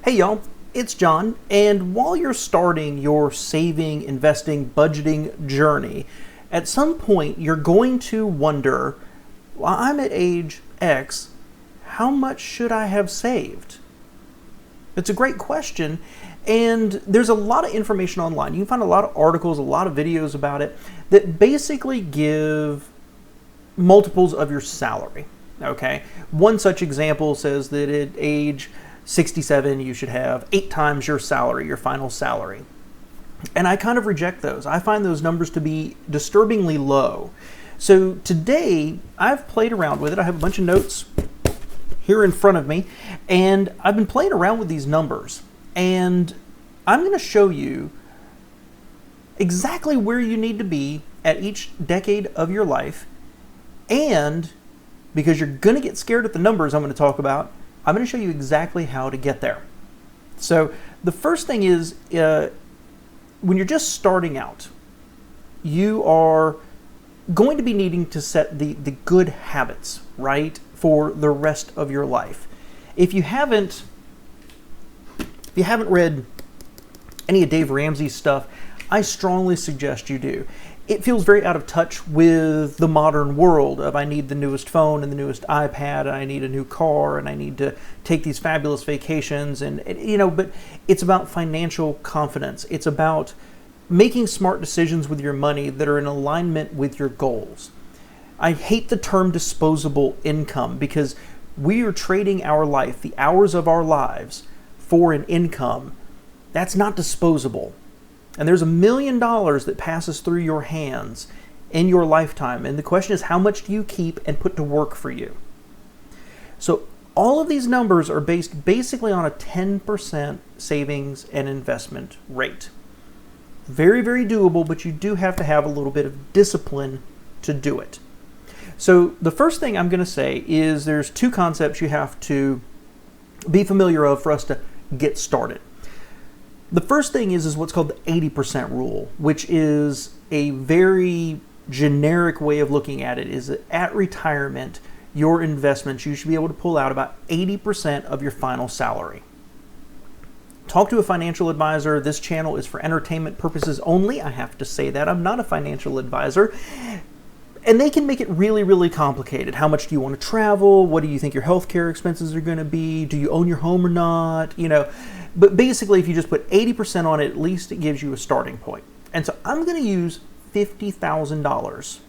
Hey y'all, it's John, and while you're starting your saving, investing, budgeting journey, at some point you're going to wonder, well, I'm at age X, how much should I have saved? It's a great question, and there's a lot of information online. You can find a lot of articles, a lot of videos about it that basically give multiples of your salary, okay? One such example says that at age 67, you should have 8 times your salary, your final salary. And I kind of reject those. I find those numbers to be disturbingly low. So today, I've played around with it. I have a bunch of notes here in front of me, and I've been playing around with these numbers. And I'm going to show you exactly where you need to be at each decade of your life. And because you're going to get scared at the numbers I'm going to talk about, I'm going to show you exactly how to get there. So the first thing is, when you're just starting out, you are going to be needing to set the good habits, right, for the rest of your life. If you haven't read any of Dave Ramsey's stuff, I strongly suggest you do. It feels very out of touch with the modern world of I need the newest phone and the newest iPad, and I need a new car, and I need to take these fabulous vacations, and but it's about financial confidence. It's about making smart decisions with your money that are in alignment with your goals. I hate the term disposable income because we are trading our life, the hours of our lives, for an income. That's not disposable. And there's $1 million that passes through your hands in your lifetime. And the question is, how much do you keep and put to work for you? So all of these numbers are based basically on a 10% savings and investment rate. Very, very doable, but you do have to have a little bit of discipline to do it. So the first thing I'm going to say is there's 2 concepts you have to be familiar of for us to get started. The first thing is what's called the 80% rule, which is a very generic way of looking at it, is that at retirement, your investments, you should be able to pull out about 80% of your final salary. Talk to a financial advisor. This channel is for entertainment purposes only. I have to say that. I'm not a financial advisor. And they can make it really, really complicated. How much do you want to travel? What do you think your healthcare expenses are going to be? Do you own your home or not? But basically, if you just put 80% on it, at least it gives you a starting point. And so I'm going to use $50,000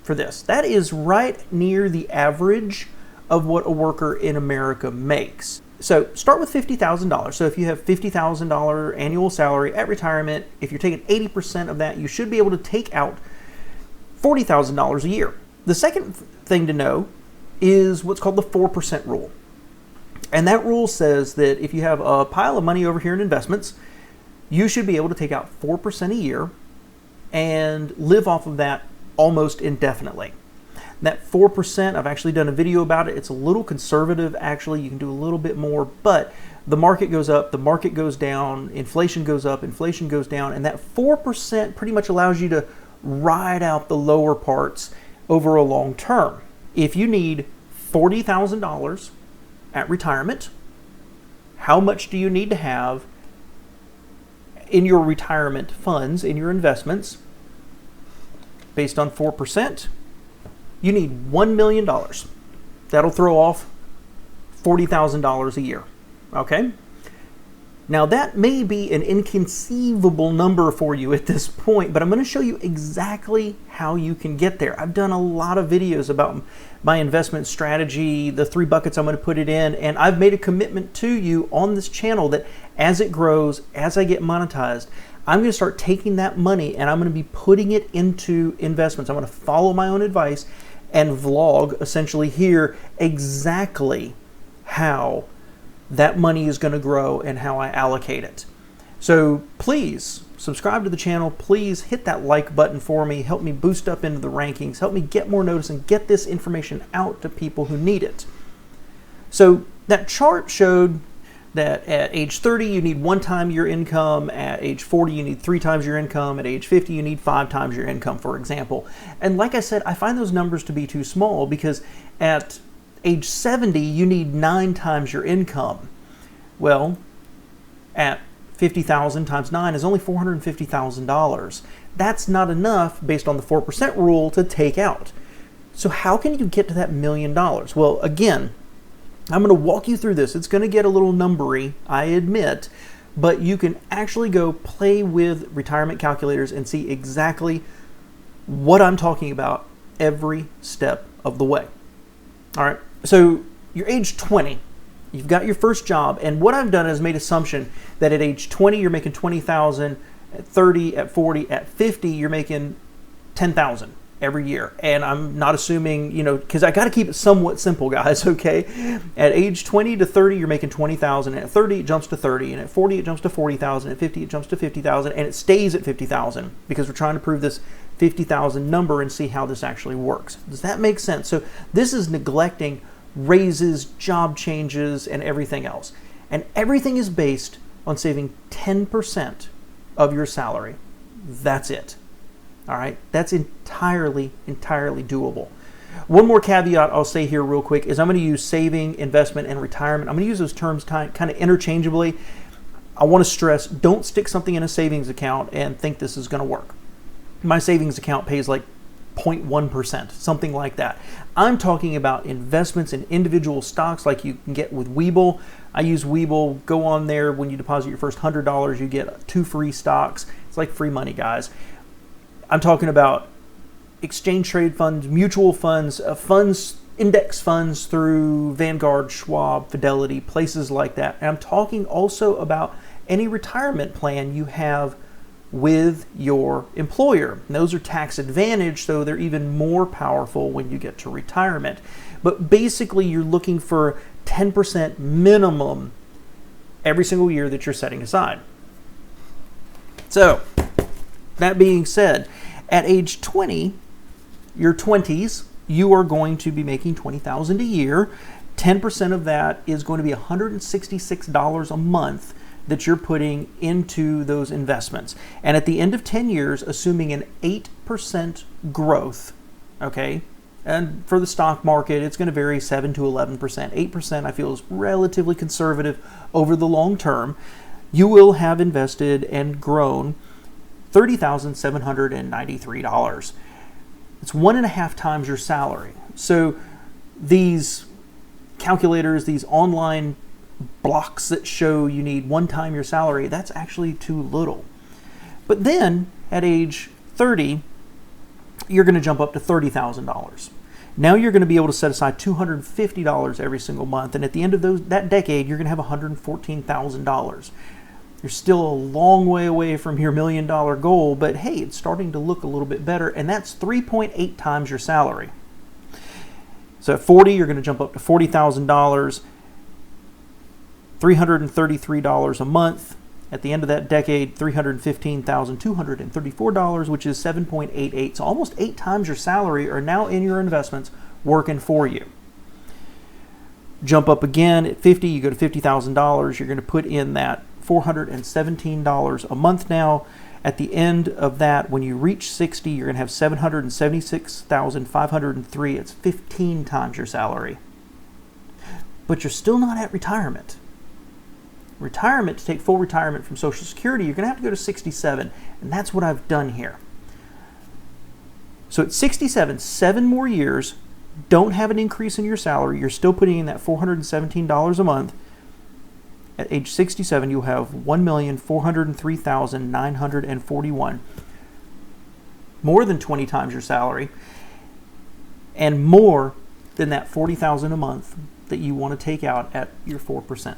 for this. That is right near the average of what a worker in America makes. So start with $50,000. So if you have $50,000 annual salary at retirement, if you're taking 80% of that, you should be able to take out $40,000 a year. The second thing to know is what's called the 4% rule. And that rule says that if you have a pile of money over here in investments, you should be able to take out 4% a year and live off of that almost indefinitely. That 4%, I've actually done a video about it. It's a little conservative, actually. You can do a little bit more, but the market goes up, the market goes down, inflation goes up, inflation goes down, and that 4% pretty much allows you to ride out the lower parts over a long term. If you need $40,000 at retirement, how much do you need to have in your retirement funds, in your investments? Based on 4%, you need $1 million. That'll throw off $40,000 a year, okay? Now that may be an inconceivable number for you at this point, but I'm going to show you exactly how you can get there. I've done a lot of videos about my investment strategy, the 3 buckets I'm going to put it in, and I've made a commitment to you on this channel that as it grows, as I get monetized, I'm going to start taking that money and I'm going to be putting it into investments. I'm going to follow my own advice and vlog essentially here exactly how that money is going to grow and how I allocate it. So please subscribe to the channel. Please hit that like button for me. Help me boost up into the rankings. Help me get more notice and get this information out to people who need it. So that chart showed that at age 30, you need 1 time your income. At age 40, you need 3 times your income. At age 50, you need 5 times your income, for example. And like I said, I find those numbers to be too small because at age 70, you need 9 times your income. Well, at 50,000 times 9 is only $450,000. That's not enough based on the 4% rule to take out. So how can you get to that $1 million? Well, again, I'm going to walk you through this. It's going to get a little numbery, I admit, but you can actually go play with retirement calculators and see exactly what I'm talking about every step of the way. All right, so you're age 20. You've got your first job, and what I've done is made assumption that at age 20 you're making 20,000, at 30, at 40, at 50 you're making 10,000 every year. And I'm not assuming, because I got to keep it somewhat simple, guys, okay? At age 20 to 30 you're making 20,000, and at 30 it jumps to 30, and at 40 it jumps to 40,000, at 50 it jumps to 50,000, and it stays at 50,000 because we're trying to prove this 50,000 number and see how this actually works. Does that make sense? So this is neglecting raises, job changes, and everything else. And everything is based on saving 10% of your salary. That's it. All right? That's entirely doable. One more caveat I'll say here real quick is I'm going to use saving, investment, and retirement. I'm going to use those terms kind of interchangeably. I want to stress, don't stick something in a savings account and think this is going to work. My savings account pays like 0.1%, something like that. I'm talking about investments in individual stocks like you can get with Webull. I use Webull. Go on there. When you deposit your first $100, you get 2 free stocks. It's like free money, guys. I'm talking about exchange trade funds, mutual funds, index funds through Vanguard, Schwab, Fidelity, places like that. And I'm talking also about any retirement plan you have with your employer. And those are tax advantage, so they're even more powerful when you get to retirement. But basically, you're looking for 10% minimum every single year that you're setting aside. So, that being said, at age 20, your 20s, you are going to be making $20,000 a year. 10% of that is going to be $166 a month that you're putting into those investments. And at the end of 10 years, assuming an 8% growth, okay, and for the stock market, it's going to vary 7 to 11%. 8% I feel is relatively conservative over the long term. You will have invested and grown $30,793. It's 1.5 times your salary. So these calculators, these online blocks that show you need 1 time your salary, that's actually too little. But then at age 30, you're going to jump up to $30,000. Now you're going to be able to set aside $250 every single month, and at the end of that decade, you're going to have $114,000. You're still a long way away from your $1 million goal, but hey, it's starting to look a little bit better, and that's 3.8 times your salary. So at 40, you're going to jump up to $40,000, $333 a month. At the end of that decade, $315,234, which is 7.88. So almost 8 times your salary are now in your investments working for you. Jump up again at 50, you go to $50,000. You're going to put in that $417 a month now. At the end of that, when you reach 60, you're going to have $776,503. It's 15 times your salary. But you're still not at retirement. Retirement, to take full retirement from Social Security, you're going to have to go to 67, and that's what I've done here. So at 67, 7 more years, don't have an increase in your salary, you're still putting in that $417 a month. At age 67, you'll have $1,403,941, more than 20 times your salary, and more than that $40,000 a month that you want to take out at your 4%.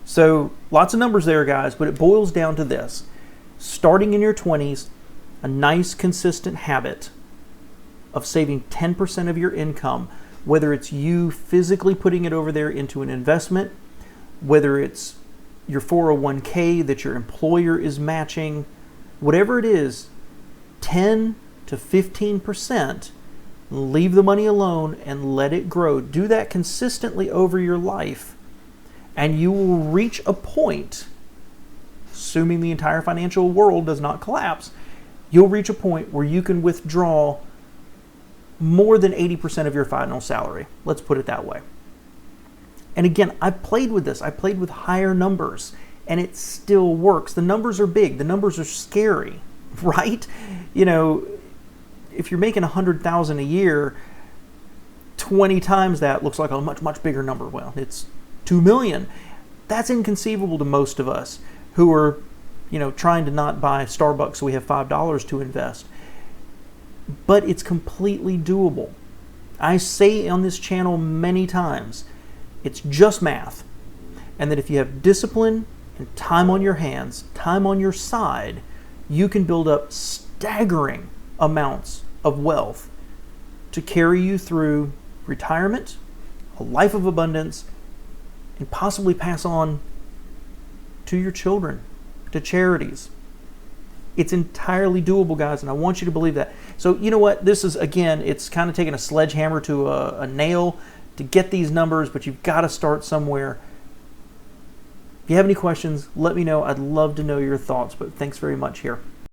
So lots of numbers there, guys, but it boils down to this. Starting in your 20s, a nice consistent habit of saving 10% of your income, whether it's you physically putting it over there into an investment, whether it's your 401k that your employer is matching, whatever it is, 10 to 15%, leave the money alone and let it grow. Do that consistently over your life. And you will reach a point, assuming the entire financial world does not collapse, you'll reach a point where you can withdraw more than 80% of your final salary. Let's put it that way. And again, I've played with this. I played with higher numbers, and it still works. The numbers are big. The numbers are scary, right? You know, if you're making $100,000 a year, 20 times that looks like a much, much bigger number. Well, it's 2 million. That's inconceivable to most of us who are, you know, trying to not buy Starbucks so we have $5 to invest. But it's completely doable. I say on this channel many times, it's just math. And that if you have discipline and time on your hands, time on your side, you can build up staggering amounts of wealth to carry you through retirement, a life of abundance, and possibly pass on to your children, to charities. It's entirely doable, guys, and I want you to believe that. So you know what? This is, again, it's kind of taking a sledgehammer to a nail to get these numbers, but you've got to start somewhere. If you have any questions, let me know. I'd love to know your thoughts, but thanks very much here.